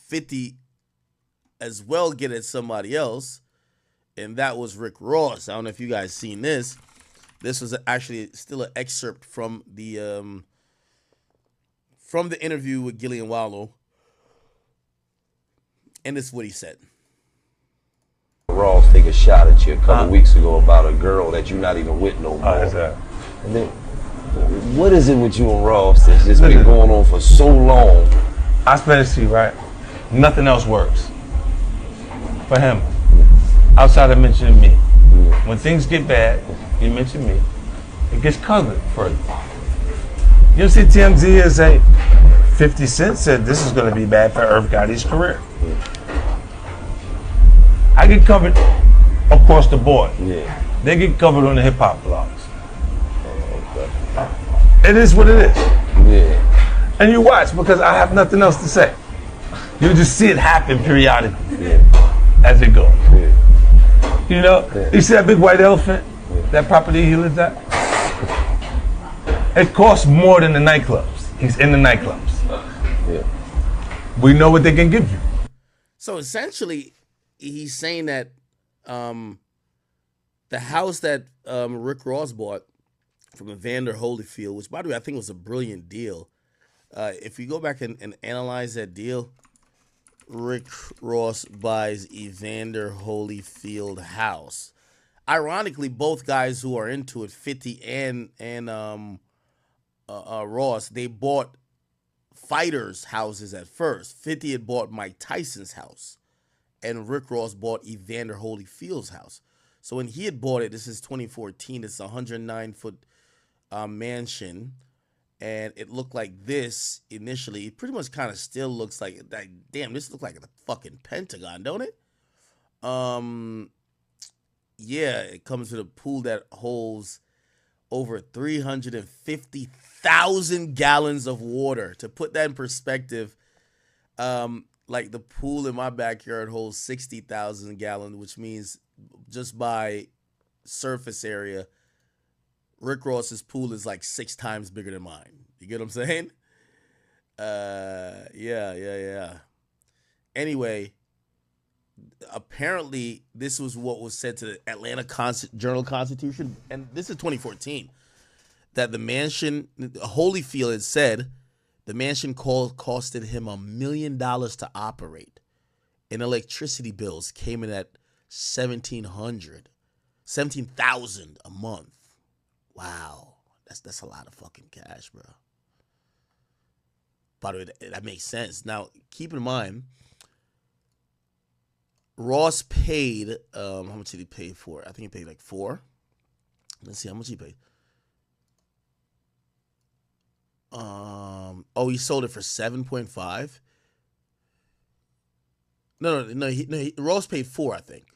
50 as well get at somebody else, and that was Rick Ross. I don't know if you guys seen this. This was actually still an excerpt from the interview with Gillian Wallow, and this is what he said. Ross take a shot at you a couple weeks ago about a girl that you're not even with no more. And then, what is it with you and Ross that's just been going on for so long? I explain this to you, right? Nothing else works for him outside of mentioning me. When things get bad, you mention me, it gets covered further. You see TMZ is a 50 Cent said this is going to be bad for Irv Gotti's career. I get covered across the board. They get covered on the hip hop blogs. It is what it is. And you watch because I have nothing else to say. You just see it happen periodically as it goes. You know, you see that big white elephant, that property he lives at? It costs more than the nightclubs. He's in the nightclubs. We know what they can give you. So essentially, he's saying that the house that Rick Ross bought from Evander Holyfield, which by the way I think was a brilliant deal. If you go back and analyze that deal, Rick Ross buys Evander Holyfield house. Ironically, both guys who are into it, 50 and Ross, they bought fighters' houses at first. 50 had bought Mike Tyson's house, and Rick Ross bought Evander Holyfield's house. So when he had bought it, this is 2014, it's a 109-foot mansion, and it looked like this initially. It pretty much kind of still looks like, damn, this looks like the fucking Pentagon, don't it? Yeah, it comes with a pool that holds over 350,000 gallons of water. To put that in perspective, like the pool in my backyard holds 60,000 gallons, which means just by surface area, Rick Ross's pool is like 6 times bigger than mine. You get what I'm saying? Yeah. Anyway, apparently this was what was said to the Atlanta Journal-Constitution, and this is 2014, that the mansion, Holyfield had said, the mansion costed him $1 million to operate, and electricity bills came in at $17,000 a month. Wow, that's a lot of fucking cash, bro. By the way, that makes sense. Now, keep in mind, Ross paid, how much did he pay for it? I think he paid like 4. Let's see how much he paid. He sold it for 7.5. No, Ross paid 4, I think.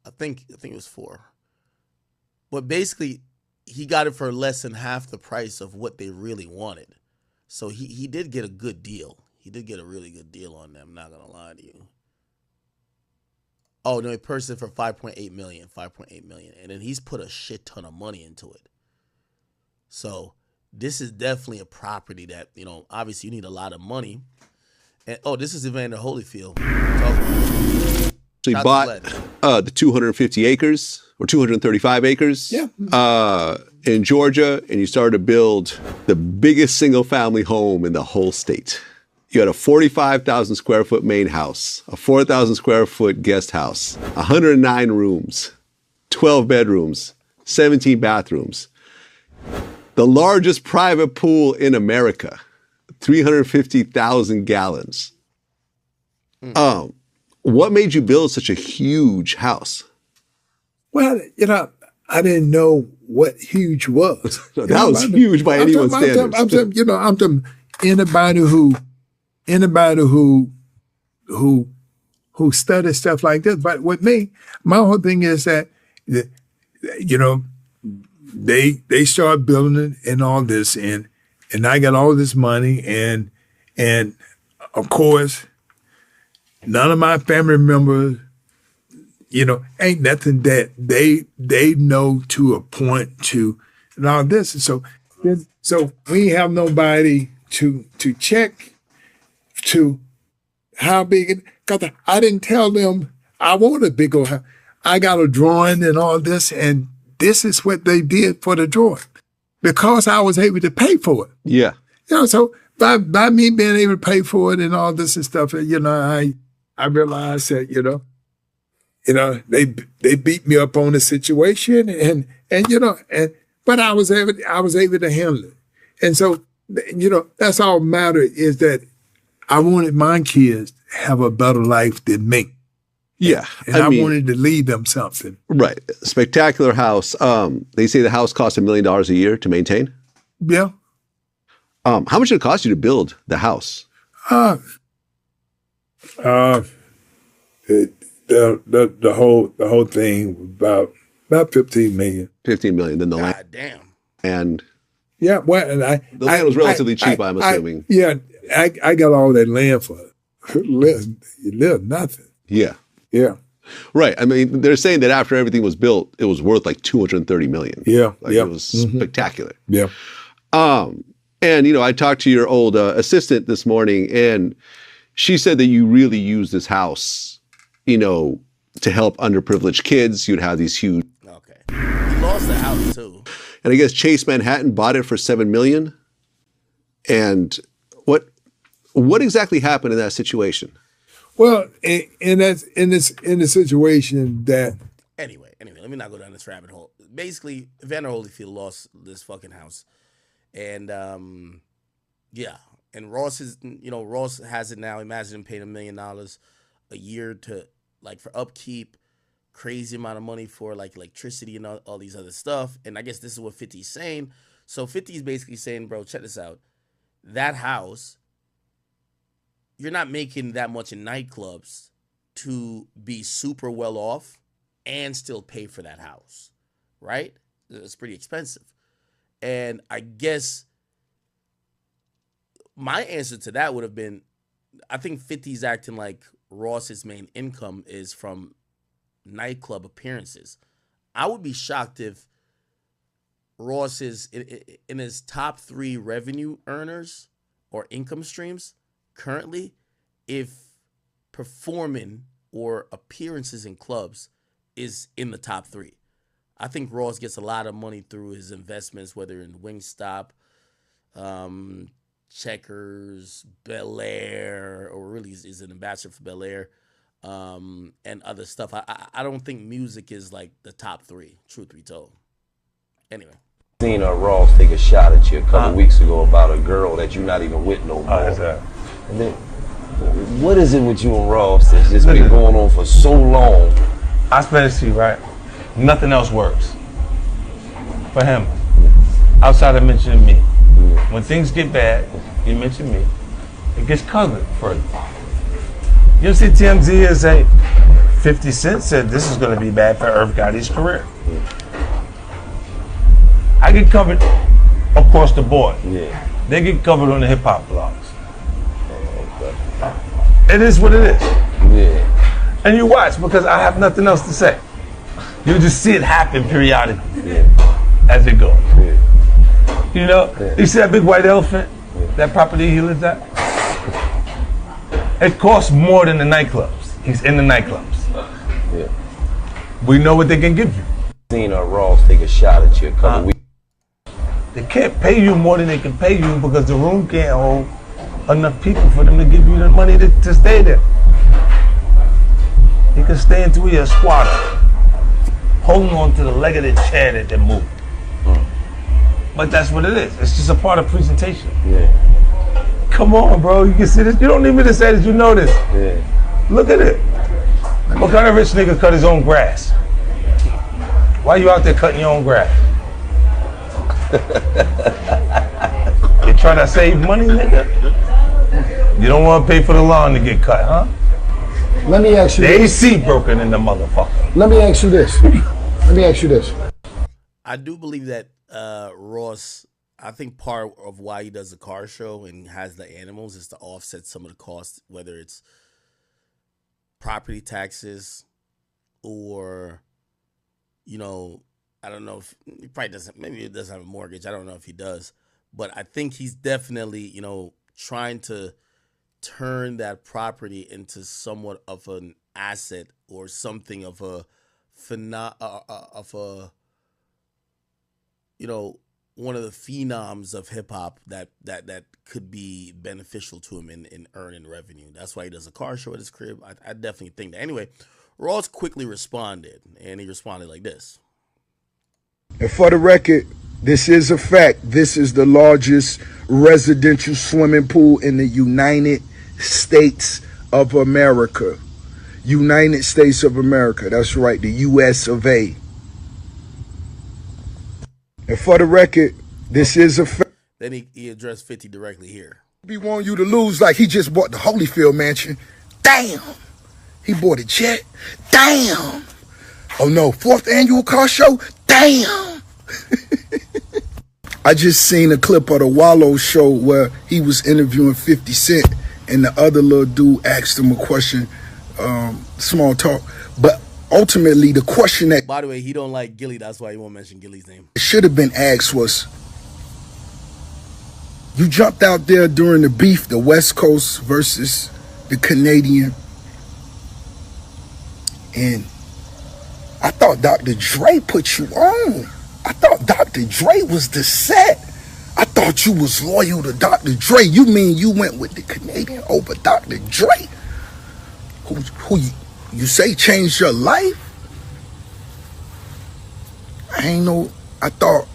I think it was 4. But basically, he got it for less than half the price of what they really wanted. So he did get a good deal. He did get a really good deal on them, not gonna lie to you. Oh, no, he purchased it for $5.8 million. And then he's put a shit ton of money into it. So this is definitely a property that, obviously you need a lot of money. And this is Evander Holyfield. So he bought the 250 acres or 235 acres in Georgia, and you started to build the biggest single family home in the whole state. You had a 45,000 square foot main house, a 4,000 square foot guest house, 109 rooms, 12 bedrooms, 17 bathrooms. The largest private pool in America, 350,000 gallons. What made you build such a huge house? Well, I didn't know what huge was. That was huge by anyone's standards. I'm talking anybody who studies stuff like this. But with me, my whole thing is that, they start building it and all this, and I got all this money, and of course, none of my family members, ain't nothing that they know to a point to, and all this. And so we have nobody to check to how big, because I didn't tell them I want a big old house. I got a drawing and all this, and this is what they did for the drawing because I was able to pay for it. Yeah. So by me being able to pay for it and all this and stuff, I realized that, they beat me up on the situation but I was able to handle it. And so, that's all matter is that I wanted my kids to have a better life than me. Yeah. And I wanted to leave them something. Right. Spectacular house. They say the house costs $1 million a year to maintain. Yeah. How much did it cost you to build the house? The whole thing was about $15 million. $15 million. Then the land. God damn. And yeah, well, and the land was relatively cheap. I'm assuming. I got all that land for nothing. Yeah. Yeah. Right. I mean, they're saying that after everything was built, it was worth like $230 million. Yeah. It was spectacular. Yeah. And I talked to your old assistant this morning, and she said that you really use this house, to help underprivileged kids. You'd have these huge. Okay. He lost the house too. And I guess Chase Manhattan bought it for $7 million. And what exactly happened in that situation? Well, in the situation that. Anyway, let me not go down this rabbit hole. Basically, Evander Holyfield lost this fucking house, and and Ross has it now. Imagine him paying $1 million a year to for upkeep, crazy amount of money for electricity and all these other stuff. And I guess this is what 50's saying. So 50 is basically saying, bro, check this out. That house, you're not making that much in nightclubs to be super well off and still pay for that house, right? It's pretty expensive. And I guess my answer to that would have been, I think 50's acting like Ross's main income is from nightclub appearances. I would be shocked if Ross is in his top 3 revenue earners or income streams currently, if performing or appearances in clubs is in the top 3. I think Ross gets a lot of money through his investments, whether in Wingstop, Checkers, Bel Air, or really is an ambassador for Bel Air, and other stuff. I don't think music is the top 3, truth be told. Anyway. Seen Ross take a shot at you a couple weeks ago about a girl that you're not even with no more. And then, what is it with you and Ross that's just been going on for so long? I explain this to you, right? Nothing else works for him outside of mentioning me. When things get bad, you mention me, it gets covered further. You see TMZ is 50 Cent said this is going to be bad for Irv Gotti's career. I get covered across the board. Yeah. They get covered on the hip hop blogs. It is what it is. Yeah. And you watch because I have nothing else to say. You just see it happen periodically as it goes. Yeah. You see that big white elephant, that property he lives at? It costs more than the nightclubs. He's in the nightclubs. Yeah. We know what they can give you. Seen Ross take a shot at you a couple weeks. They can't pay you more than they can pay you because the room can't hold enough people for them to give you the money to stay there. You can stay until you're a squatter, holding on to the leg of the chair that they move. But that's what it is. It's just a part of presentation. Yeah. Come on, bro. You can see this. You don't need me to say this. You know this. Yeah. Look at it. What kind of rich nigga cut his own grass? Why you out there cutting your own grass? You trying to save money, nigga? You don't want to pay for the lawn to get cut, huh? Let me ask you The this. AC broken in the motherfucker. Let me ask you this. I do believe that Ross, I think part of why he does the car show and has the animals is to offset some of the costs, whether it's property taxes or, I don't know if he probably doesn't, maybe he doesn't have a mortgage. I don't know if he does, but I think he's definitely, trying to turn that property into somewhat of an asset or something of a one of the phenoms of hip hop that could be beneficial to him in earning revenue. That's why he does a car show at his crib. I definitely think that. Anyway, Ross quickly responded, and he responded like this. And for the record, this is a fact. This is the largest residential swimming pool in the United States of America. United States of America. That's right, the U.S. of A. And for the record, this is a fact. Then he addressed 50 directly here. He want you to lose like he just bought the Holyfield mansion. Damn. He bought a jet. Damn. Oh no, 4th annual car show. Damn. I just seen a clip of the Wallow show where he was interviewing 50 Cent and the other little dude asked him a question, small talk. But ultimately, the question that... By the way, he don't like Gilly. That's why he won't mention Gilly's name. Should have been asked was, you jumped out there during the beef, the West Coast versus the Canadian. And I thought Dr. Dre put you on. I thought Dr. Dre was the set. I thought you was loyal to Dr. Dre. You mean you went with the Canadian over Dr. Dre? Who you say changed your life? I ain't know. I thought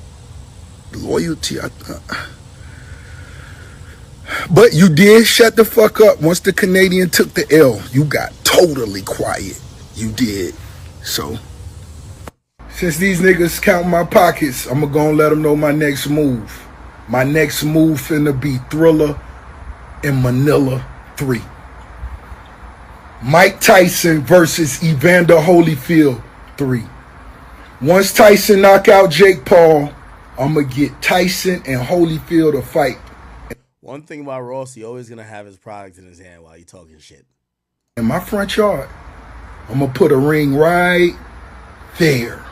loyalty. But you did shut the fuck up once the Canadian took the L. You got totally quiet. You did. So, since these niggas count my pockets, I'm gonna let them know my next move. My next move finna be Thriller in Manila 3. Mike Tyson versus Evander Holyfield 3. Once Tyson knock out Jake Paul, I'm gonna get Tyson and Holyfield a fight. One thing about Ross, he always gonna have his product in his hand while he talking shit. In my front yard, I'm gonna put a ring right there.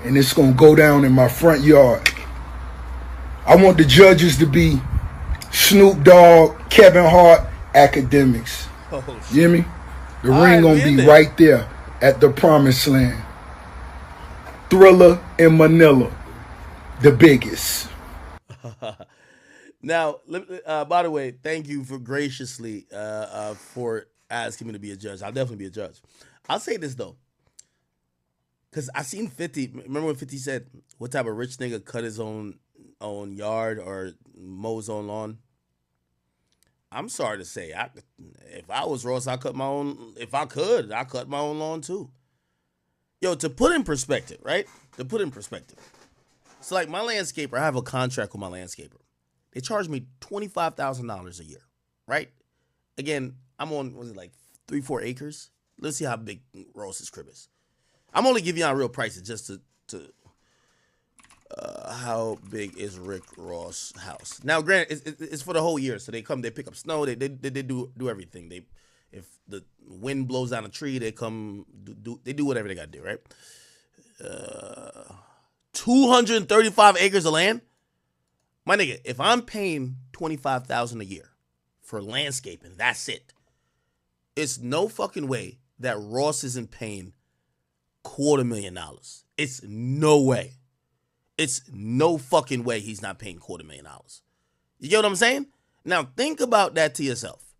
And it's gonna go down in my front yard. I want the judges to be Snoop Dogg, Kevin Hart, academics. Oh, you hear me? The ring gonna be right there at the promised land. Thriller in Manila, the biggest. Now, by the way, thank you for graciously for asking me to be a judge. I'll definitely be a judge. I'll say this though, because I seen 50. Remember when 50 said, "What type of rich nigga cut his own yard or mow his own lawn?" I'm sorry to say, if I was Ross, I cut my own. If I could, I cut my own lawn too. Yo, to put in perspective, right? To put in perspective, so like my landscaper, I have a contract with my landscaper. They charge me $25,000 a year, right? Again, I'm on, was it like 3-4 acres? Let's see how big Ross's crib is. I'm only giving y'all real prices just to how big is Rick Ross' house? Now, granted, it's for the whole year, so they come, they pick up snow, they do everything. If the wind blows down a tree, they come they do whatever they gotta do, right? 235 acres of land. My nigga, if I'm paying $25,000 a year for landscaping, that's it. It's no fucking way that Ross isn't paying $250,000. It's no way. It's no fucking way he's not paying $250,000. You get what I'm saying? Now think about that to yourself.